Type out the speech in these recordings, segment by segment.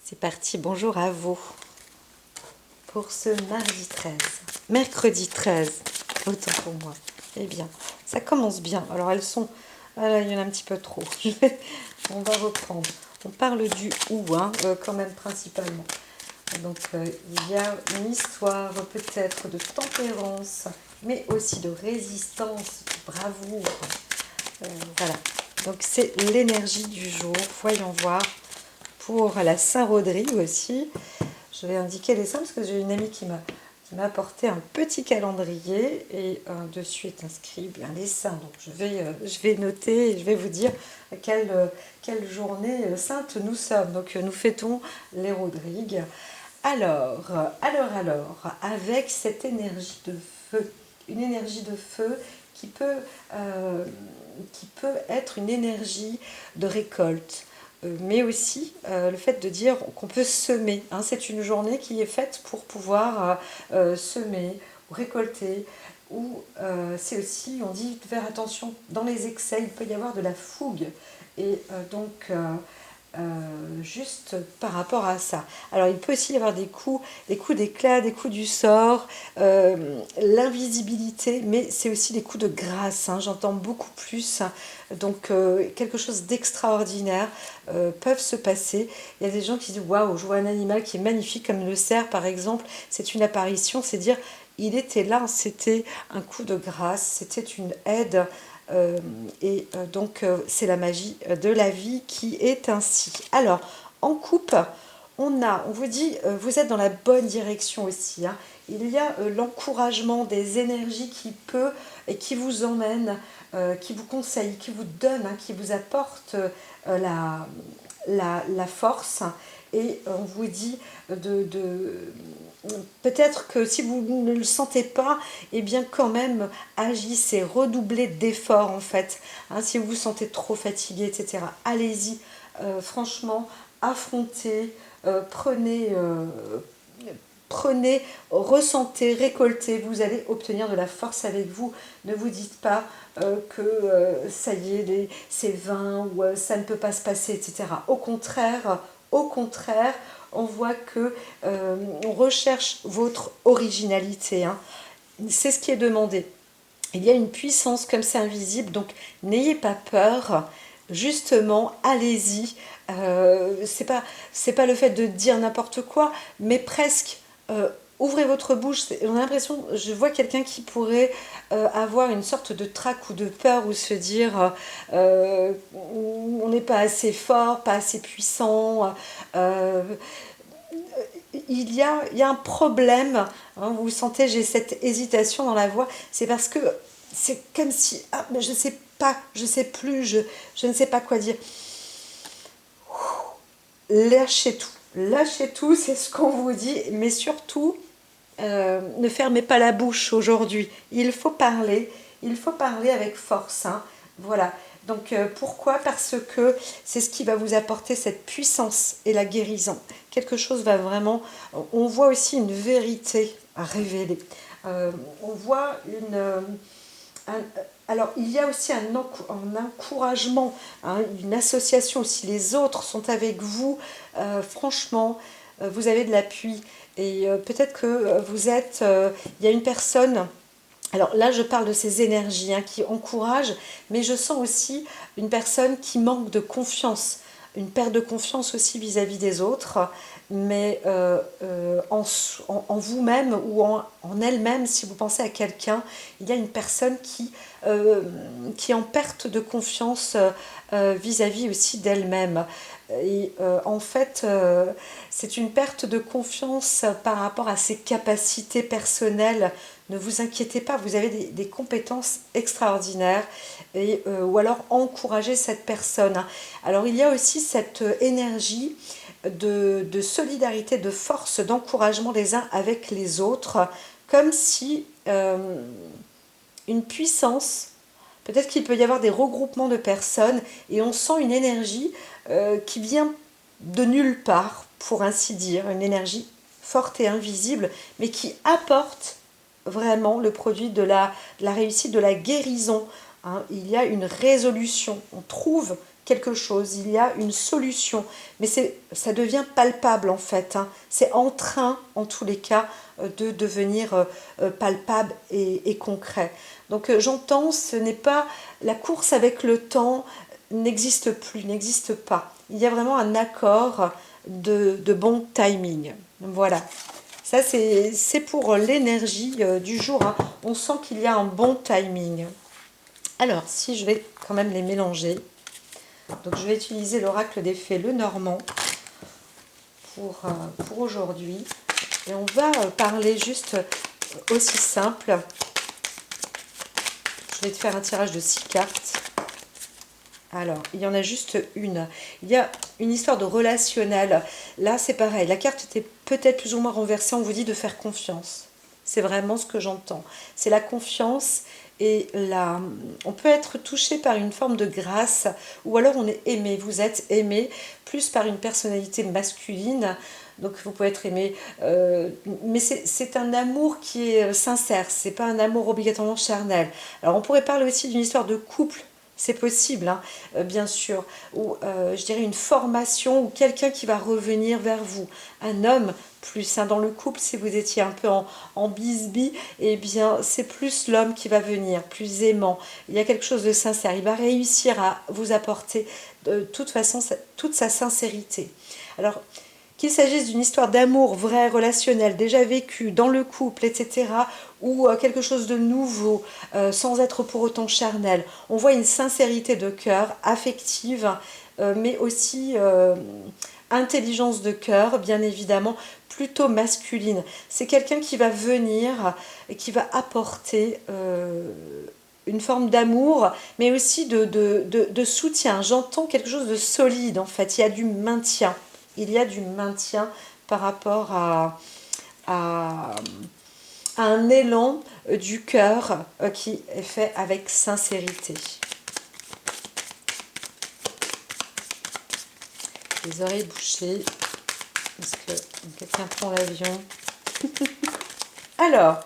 C'est parti, bonjour à vous pour ce mardi 13, mercredi 13, autant pour moi. Eh bien, ça commence bien. Alors elles sont, ah là, il y en a un petit peu trop. On va reprendre. On parle du ou, hein, quand même principalement. Donc il y a une histoire peut-être de tempérance, mais aussi de résistance, de bravoure. Voilà. Donc c'est l'énergie du jour. Voyons voir. Pour la Saint-Rodrigue aussi, je vais indiquer les saints parce que j'ai une amie qui m'a apporté un petit calendrier et dessus est inscrit bien les saints. Donc je vais noter et je vais vous dire quelle journée sainte nous sommes. Donc nous fêtons les Rodrigues. Alors, avec cette énergie de feu, une énergie de feu euh, qui peut être une énergie de récolte, mais aussi le fait de dire qu'on peut semer, hein. C'est une journée qui est faite pour pouvoir semer, ou récolter, ou c'est aussi, on dit de faire attention, dans les excès, il peut y avoir de la fougue, et juste par rapport à ça. Alors il peut aussi y avoir des coups d'éclat, des coups du sort, l'invisibilité, mais c'est aussi des coups de grâce, hein, j'entends beaucoup plus. Donc quelque chose d'extraordinaire peuvent se passer. Il y a des gens qui disent waouh, je vois un animal qui est magnifique comme le cerf par exemple, c'est une apparition, c'est dire il était là, c'était un coup de grâce, c'était une aide. C'est la magie de la vie qui est ainsi. Alors, en coupe, on vous dit, vous êtes dans la bonne direction aussi, hein. Il y a l'encouragement des énergies qui peut et qui vous emmène, qui vous conseille, qui vous donne, hein, qui vous apporte la force. Et on vous dit peut-être que si vous ne le sentez pas, eh bien quand même agissez, redoublez d'efforts en fait, hein, si vous vous sentez trop fatigué, etc. Allez-y, franchement, affrontez, prenez, ressentez, récoltez, vous allez obtenir de la force avec vous. Ne vous dites pas que ça y est, c'est vain ou ça ne peut pas se passer, etc. Au contraire, on voit que on recherche votre originalité, hein. C'est ce qui est demandé. Il y a une puissance comme ça invisible, donc n'ayez pas peur. Justement, allez-y. C'est pas le fait de dire n'importe quoi, mais presque. Ouvrez votre bouche. On a l'impression, je vois quelqu'un qui pourrait avoir une sorte de trac ou de peur ou se dire on n'est pas assez fort, pas assez puissant. Euh, il y a un problème, hein, vous sentez, j'ai cette hésitation dans la voix, c'est parce que c'est comme si, ah, mais je sais pas, je sais plus, je ne sais pas quoi dire. Lâchez tout, c'est ce qu'on vous dit, mais surtout, ne fermez pas la bouche aujourd'hui. Il faut parler avec force, hein. Voilà. Donc pourquoi? Parce que c'est ce qui va vous apporter cette puissance et la guérison. Quelque chose va vraiment... On voit aussi une vérité à révéler. On voit un- alors, il y a aussi un encouragement, hein, une association. Si les autres sont avec vous, franchement, vous avez de l'appui. Et peut-être que il y a une personne. Alors là, je parle de ces énergies, hein, qui encouragent, mais je sens aussi une personne qui manque de confiance, une perte de confiance aussi vis-à-vis des autres, mais en vous-même ou en elle-même, si vous pensez à quelqu'un, il y a une personne qui est en perte de confiance vis-à-vis aussi d'elle-même. Et en fait, c'est une perte de confiance par rapport à ses capacités personnelles. Ne vous inquiétez pas, vous avez des compétences extraordinaires ou alors encouragez cette personne, hein. Alors il y a aussi cette énergie de solidarité, de force, d'encouragement les uns avec les autres, comme si une puissance, peut-être qu'il peut y avoir des regroupements de personnes et on sent une énergie qui vient de nulle part, pour ainsi dire, une énergie forte et invisible, mais qui apporte vraiment le produit de la réussite, de la guérison, hein. Il y a une résolution, on trouve quelque chose, il y a une solution, mais ça devient palpable en fait, hein. C'est en train, en tous les cas, de devenir palpable et concret. Donc j'entends, ce n'est pas la course avec le temps, n'existe plus, n'existe pas. Il y a vraiment un accord de bon timing. Voilà. Ça, c'est pour l'énergie du jour, hein. On sent qu'il y a un bon timing. Alors, si je vais quand même les mélanger, donc je vais utiliser l'oracle des fées, le Normand, pour aujourd'hui. Et on va parler juste aussi simple. Je vais te faire un tirage de 6 cartes. Alors, il y en a juste une. Il y a une histoire de relationnel. Là, c'est pareil. La carte était peut-être plus ou moins renversée. On vous dit de faire confiance. C'est vraiment ce que j'entends. C'est la confiance et on peut être touché par une forme de grâce ou alors on est aimé. Vous êtes aimé plus par une personnalité masculine. Donc vous pouvez être aimé, mais c'est un amour qui est sincère. C'est pas un amour obligatoirement charnel. Alors on pourrait parler aussi d'une histoire de couple. C'est possible, hein, bien sûr, ou je dirais une formation ou quelqu'un qui va revenir vers vous. Un homme plus, hein, dans le couple, si vous étiez un peu en bisbille, eh bien c'est plus l'homme qui va venir, plus aimant. Il y a quelque chose de sincère. Il va réussir à vous apporter de toute façon toute sa sincérité. Alors, qu'il s'agisse d'une histoire d'amour vrai, relationnel, déjà vécu dans le couple, etc., ou quelque chose de nouveau, sans être pour autant charnel. On voit une sincérité de cœur, affective, mais aussi intelligence de cœur, bien évidemment, plutôt masculine. C'est quelqu'un qui va venir et qui va apporter une forme d'amour, mais aussi de soutien. J'entends quelque chose de solide, en fait. Il y a du maintien. Il y a du maintien par rapport à un élan du cœur qui est fait avec sincérité. Les oreilles bouchées, parce que quelqu'un prend l'avion. Alors,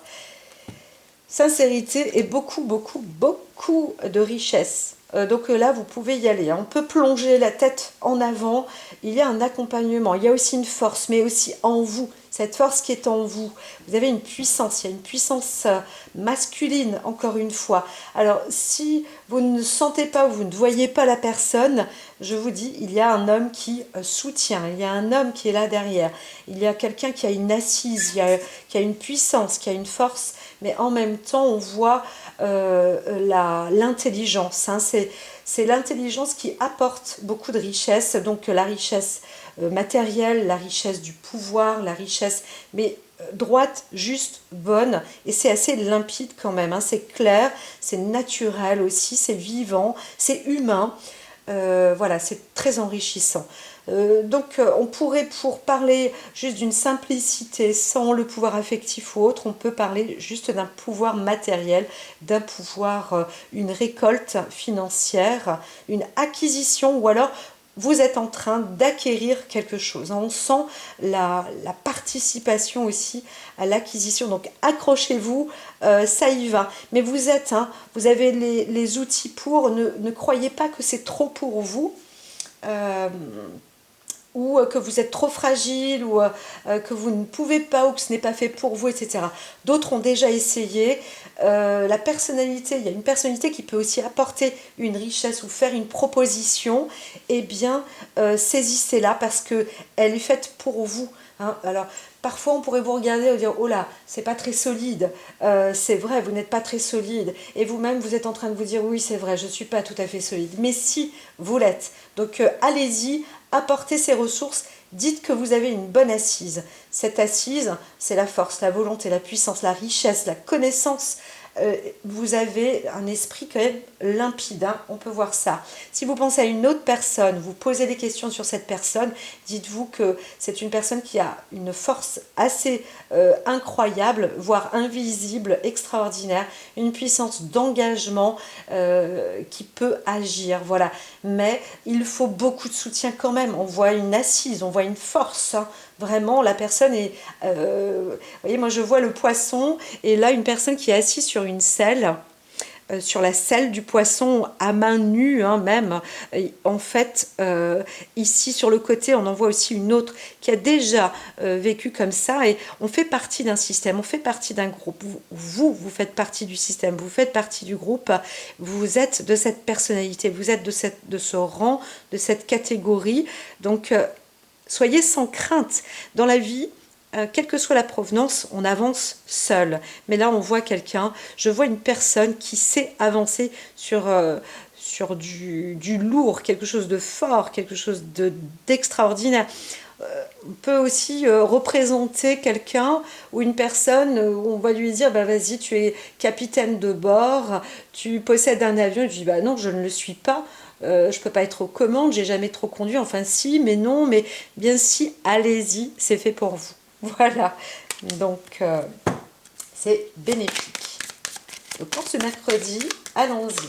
sincérité et beaucoup, beaucoup, beaucoup de richesse. Donc là, vous pouvez y aller. On peut plonger la tête en avant. Il y a un accompagnement. Il y a aussi une force, mais aussi en vous. Cette force qui est en vous. Vous avez une puissance. Il y a une puissance masculine, encore une fois. Alors, si vous ne sentez pas ou vous ne voyez pas la personne, je vous dis, il y a un homme qui soutient. Il y a un homme qui est là derrière. Il y a quelqu'un qui a une assise, qui a une puissance, qui a une force. Mais en même temps, on voit l'intelligence. Hein. C'est l'intelligence qui apporte beaucoup de richesse. Donc la richesse matérielle, la richesse du pouvoir, la richesse, mais droite, juste, bonne. Et c'est assez limpide quand même. Hein. C'est clair, c'est naturel aussi, c'est vivant, c'est humain. Voilà, c'est très enrichissant. Donc on pourrait, pour parler juste d'une simplicité sans le pouvoir affectif ou autre, on peut parler juste d'un pouvoir matériel, d'un pouvoir, une récolte financière, une acquisition, ou alors vous êtes en train d'acquérir quelque chose. On sent la participation aussi à l'acquisition. Donc accrochez-vous, ça y va. Mais vous êtes, hein, vous avez les outils pour, ne croyez pas que c'est trop pour vous. Ou que vous êtes trop fragile, ou que vous ne pouvez pas, ou que ce n'est pas fait pour vous, etc. D'autres ont déjà essayé. La personnalité, il y a une personnalité qui peut aussi apporter une richesse ou faire une proposition. Eh bien, saisissez-la parce qu'elle est faite pour vous. Hein. Alors, parfois, on pourrait vous regarder et dire « Oh là, c'est pas très solide. C'est vrai, vous n'êtes pas très solide. » Et vous-même, vous êtes en train de vous dire « Oui, c'est vrai, je ne suis pas tout à fait solide. » Mais si, vous l'êtes. Donc, allez-y, apportez ces ressources. Dites que vous avez une bonne assise. Cette assise, c'est la force, la volonté, la puissance, la richesse, la connaissance. Vous avez un esprit quand même limpide, hein, on peut voir ça. Si vous pensez à une autre personne, vous posez des questions sur cette personne, dites-vous que c'est une personne qui a une force assez incroyable, voire invisible, extraordinaire, une puissance d'engagement qui peut agir, voilà. Mais il faut beaucoup de soutien quand même. On voit une assise, on voit une force, hein. Vraiment, la personne est... vous voyez, moi je vois le poisson, et là une personne qui est assise sur une selle, sur la selle du poisson à main nue, hein, même. Et en fait, ici sur le côté, on en voit aussi une autre qui a déjà vécu comme ça. Et on fait partie d'un système, on fait partie d'un groupe. Vous faites partie du système, vous faites partie du groupe. Vous êtes de cette personnalité, vous êtes de ce rang, de cette catégorie. Donc, soyez sans crainte. Dans la vie, quelle que soit la provenance, on avance seul. Mais là, on voit quelqu'un, je vois une personne qui sait avancer sur du lourd, quelque chose de fort, quelque chose d'extraordinaire. On peut aussi représenter quelqu'un ou une personne où on va lui dire bah, vas-y, tu es capitaine de bord, tu possèdes un avion. Et je dis bah non, je ne le suis pas. Je peux pas être aux commandes, j'ai jamais trop conduit. Enfin, si, mais non, mais bien si, allez-y, c'est fait pour vous. Voilà, donc c'est bénéfique. Donc pour ce mercredi, allons-y.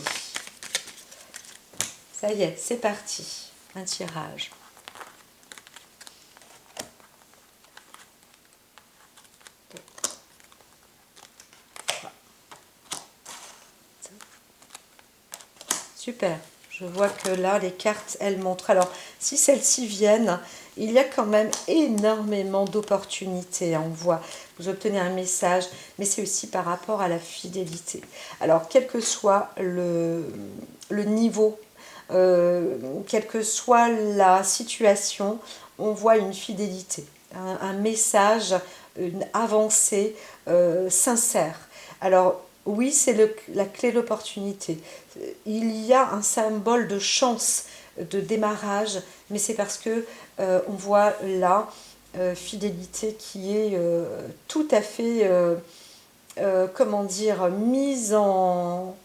Ça y est, c'est parti. Un tirage. Super. Je vois que là, les cartes, elles montrent. Alors, si celles-ci viennent, il y a quand même énormément d'opportunités. On voit, vous obtenez un message, mais c'est aussi par rapport à la fidélité. Alors, quel que soit le niveau, quelle que soit la situation, on voit une fidélité, un message, une avancée sincère. Alors, oui, c'est la clé de l'opportunité. Il y a un symbole de chance de démarrage, mais c'est parce que on voit là fidélité qui est tout à fait, comment dire, mise en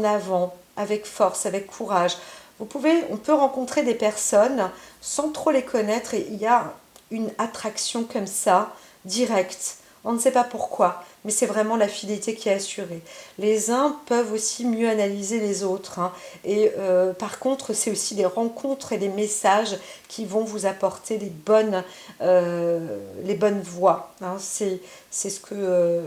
avant avec force, avec courage. On peut rencontrer des personnes sans trop les connaître et il y a une attraction comme ça, directe. On ne sait pas pourquoi, mais c'est vraiment la fidélité qui est assurée. Les uns peuvent aussi mieux analyser les autres, hein. Et par contre, c'est aussi des rencontres et des messages qui vont vous apporter les bonnes voies, hein. C'est ce que,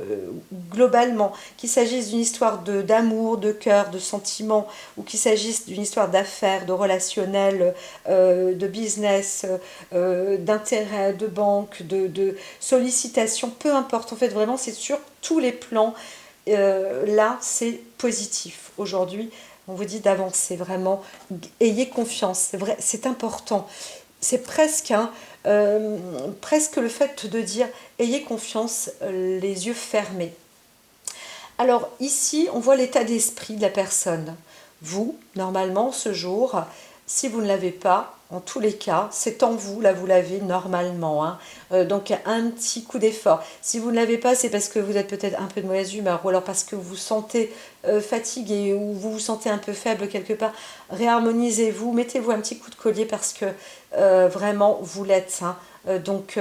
globalement, qu'il s'agisse d'une histoire d'amour, de cœur, de sentiments, ou qu'il s'agisse d'une histoire d'affaires, de relationnel, de business, d'intérêt, de banque, de sollicitation, peu importe. En fait, vraiment, c'est sur tous les plans. Là, c'est positif. Aujourd'hui, on vous dit d'avancer, vraiment. Ayez confiance, c'est vrai, c'est important. C'est presque, hein, presque le fait de dire ayez confiance, les yeux fermés. Alors ici, on voit l'état d'esprit de la personne. Vous, normalement, ce jour, si vous ne l'avez pas, en tous les cas, c'est en vous, là vous l'avez normalement, hein. Donc un petit coup d'effort. Si vous ne l'avez pas, c'est parce que vous êtes peut-être un peu de mauvaise humeur, ou alors parce que vous vous sentez fatigué, ou vous vous sentez un peu faible quelque part. Réharmonisez-vous, mettez-vous un petit coup de collier parce que vraiment vous l'êtes, hein. Donc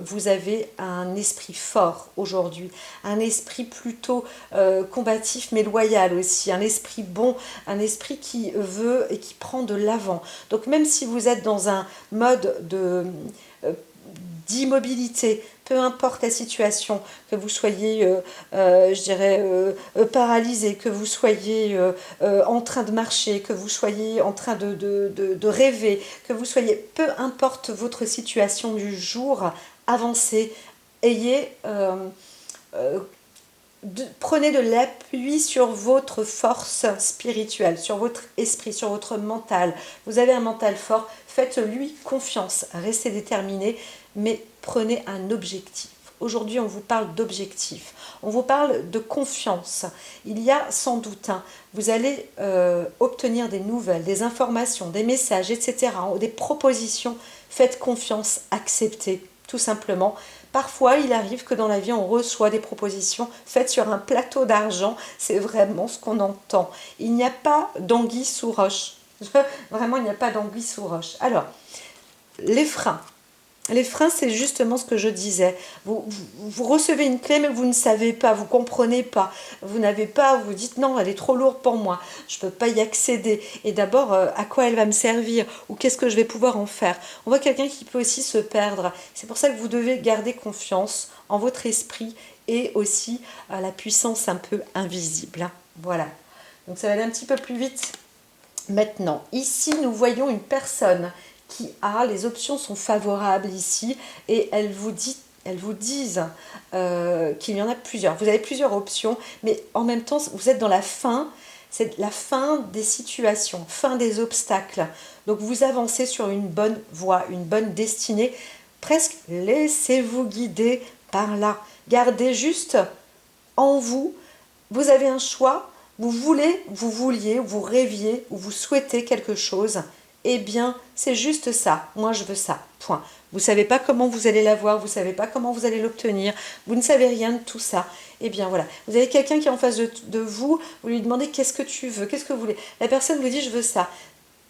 vous avez un esprit fort aujourd'hui, un esprit plutôt combatif mais loyal aussi, un esprit bon, un esprit qui veut et qui prend de l'avant. Donc même si vous êtes dans un mode d'immobilité, peu importe la situation, que vous soyez, je dirais, paralysé, que vous soyez en train de marcher, que vous soyez en train de rêver, que vous soyez, peu importe votre situation du jour, avancez, ayez, prenez de l'appui sur votre force spirituelle, sur votre esprit, sur votre mental. Vous avez un mental fort, faites-lui confiance, restez déterminé, mais prenez un objectif. Aujourd'hui, on vous parle d'objectif, on vous parle de confiance. Il y a sans doute, hein, vous allez obtenir des nouvelles, des informations, des messages, etc., des propositions. Faites confiance, acceptez, tout simplement. Parfois, il arrive que dans la vie, on reçoit des propositions faites sur un plateau d'argent. C'est vraiment ce qu'on entend. Il n'y a pas d'anguille sous roche. Vraiment, il n'y a pas d'anguille sous roche. Alors, les freins. Les freins, c'est justement ce que je disais. Vous recevez une clé, mais vous ne savez pas, vous ne comprenez pas. Vous n'avez pas, vous dites non, elle est trop lourde pour moi, je ne peux pas y accéder. Et d'abord, à quoi elle va me servir? Ou qu'est-ce que je vais pouvoir en faire? On voit quelqu'un qui peut aussi se perdre. C'est pour ça que vous devez garder confiance en votre esprit et aussi à la puissance un peu invisible. Voilà. Donc ça va aller un petit peu plus vite maintenant. Ici, nous voyons une personne qui a, les options sont favorables ici, et elles vous disent qu'il y en a plusieurs. Vous avez plusieurs options, mais en même temps, vous êtes dans la fin. C'est la fin des situations, fin des obstacles. Donc vous avancez sur une bonne voie, une bonne destinée. Presque laissez-vous guider par là. Gardez juste en vous. Vous avez un choix. Vous vouliez, vous rêviez ou vous souhaitez quelque chose. Eh bien, c'est juste ça. Moi, je veux ça. Point. Vous ne savez pas comment vous allez l'avoir, vous ne savez pas comment vous allez l'obtenir, vous ne savez rien de tout ça. Eh bien, voilà. Vous avez quelqu'un qui est en face de vous, vous lui demandez qu'est-ce que tu veux, qu'est-ce que vous voulez. La personne vous dit je veux ça.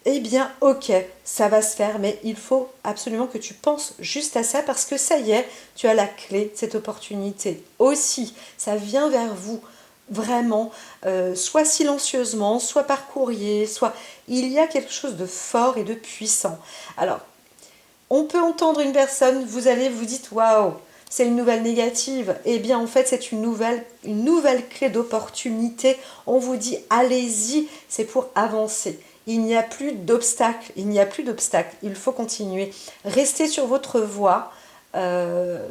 Eh bien, ok, ça va se faire, mais il faut absolument que tu penses juste à ça parce que ça y est, tu as la clé de cette opportunité. Aussi, ça vient vers vous, vraiment, soit silencieusement, soit par courrier, soit... Il y a quelque chose de fort et de puissant. Alors, on peut entendre une personne, vous allez vous dites waouh, c'est une nouvelle négative. Eh bien, en fait, c'est une nouvelle clé d'opportunité. On vous dit allez-y, c'est pour avancer. Il n'y a plus d'obstacle, il n'y a plus d'obstacle, il faut continuer. Restez sur votre voie, euh,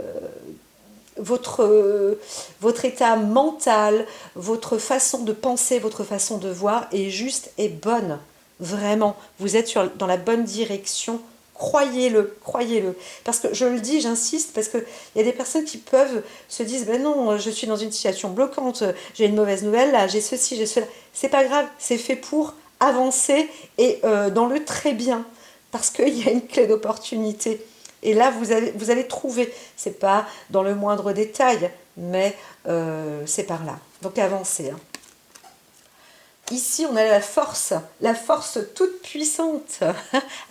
votre état mental, votre façon de penser, votre façon de voir est juste et bonne. Vraiment, vous êtes dans la bonne direction. Croyez-le, croyez-le. Parce que je le dis, j'insiste, parce qu'il y a des personnes qui peuvent se dire, ben non, je suis dans une situation bloquante, j'ai une mauvaise nouvelle, là, j'ai ceci, j'ai cela. C'est pas grave, c'est fait pour avancer et dans le très bien. Parce qu'il y a une clé d'opportunité. Et là, vous allez trouver, c'est pas dans le moindre détail, mais c'est par là. Donc avancez. Hein. Ici, on a la force toute puissante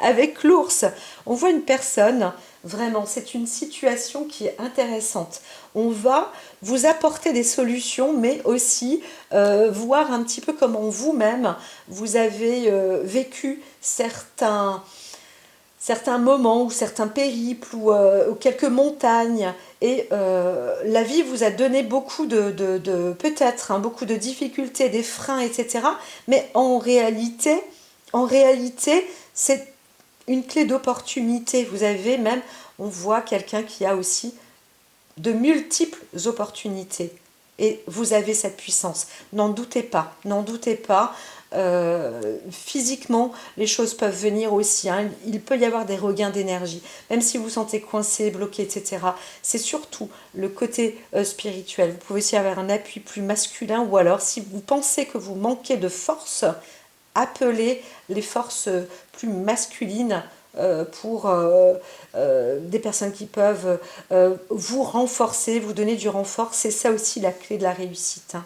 avec l'ours. On voit une personne, vraiment, c'est une situation qui est intéressante. On va vous apporter des solutions, mais aussi voir un petit peu comment vous-même, vous avez vécu certains moments ou certains périples ou quelques montagnes et la vie vous a donné beaucoup de peut-être hein, beaucoup de difficultés, des freins, etc. Mais en réalité, c'est une clé d'opportunité. Vous avez même, on voit quelqu'un qui a aussi de multiples opportunités. Et vous avez cette puissance. N'en doutez pas, n'en doutez pas. Physiquement, les choses peuvent venir aussi. Hein. Il peut y avoir des regains d'énergie, même si vous vous sentez coincé, bloqué, etc. C'est surtout le côté spirituel. Vous pouvez aussi avoir un appui plus masculin, ou alors si vous pensez que vous manquez de force, appelez les forces plus masculines pour des personnes qui peuvent vous renforcer, vous donner du renfort. C'est ça aussi la clé de la réussite. Hein.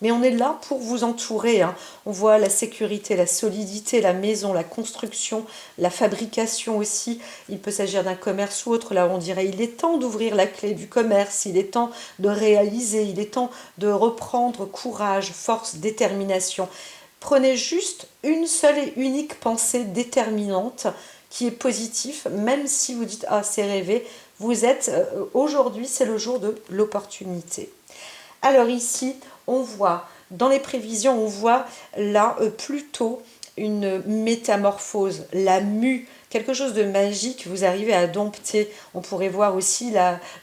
Mais on est là pour vous entourer. Hein. On voit la sécurité, la solidité, la maison, la construction, la fabrication aussi. Il peut s'agir d'un commerce ou autre. Là, on dirait il est temps d'ouvrir la clé du commerce, il est temps de réaliser, il est temps de reprendre courage, force, détermination. Prenez juste une seule et unique pensée déterminante qui est positive, même si vous dites « Ah, c'est rêvé », vous êtes, aujourd'hui, c'est le jour de l'opportunité. Alors ici, on voit, dans les prévisions, on voit là plutôt une métamorphose, la mue, quelque chose de magique, vous arrivez à dompter. On pourrait voir aussi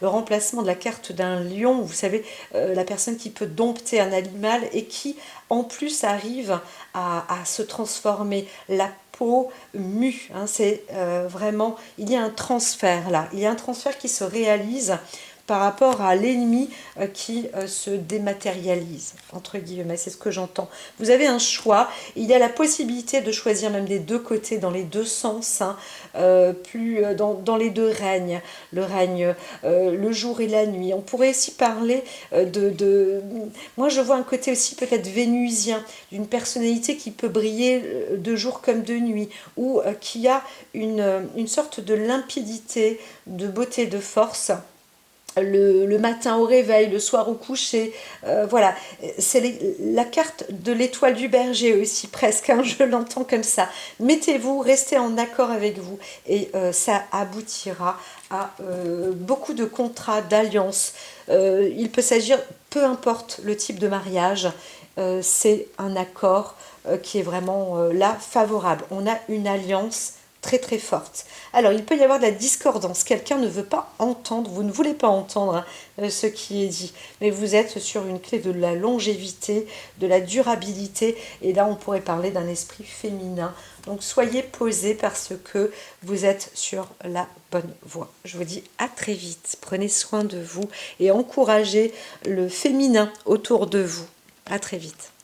le remplacement de la carte d'un lion, vous savez, la personne qui peut dompter un animal et qui en plus arrive à se transformer. La peau mue, hein, c'est vraiment, il y a un transfert là, il y a un transfert qui se réalise par rapport à l'ennemi qui se dématérialise, entre guillemets, c'est ce que j'entends. Vous avez un choix, il y a la possibilité de choisir même des deux côtés, dans les deux sens, hein, dans les deux règnes, le règne, le jour et la nuit. On pourrait aussi parler moi je vois un côté aussi peut-être vénusien, d'une personnalité qui peut briller de jour comme de nuit, ou qui a une sorte de limpidité, de beauté, de force, le matin au réveil, le soir au coucher, voilà, c'est la carte de l'étoile du berger aussi presque, hein, je l'entends comme ça. Mettez-vous, restez en accord avec vous et ça aboutira à beaucoup de contrats, d'alliances. Il peut s'agir, peu importe le type de mariage, c'est un accord qui est vraiment là favorable. On a une alliance très très forte. Alors il peut y avoir de la discordance, quelqu'un ne veut pas entendre, vous ne voulez pas entendre ce qui est dit, mais vous êtes sur une clé de la longévité, de la durabilité, et là on pourrait parler d'un esprit féminin. Donc soyez posés parce que vous êtes sur la bonne voie. Je vous dis à très vite, prenez soin de vous et encouragez le féminin autour de vous. À très vite.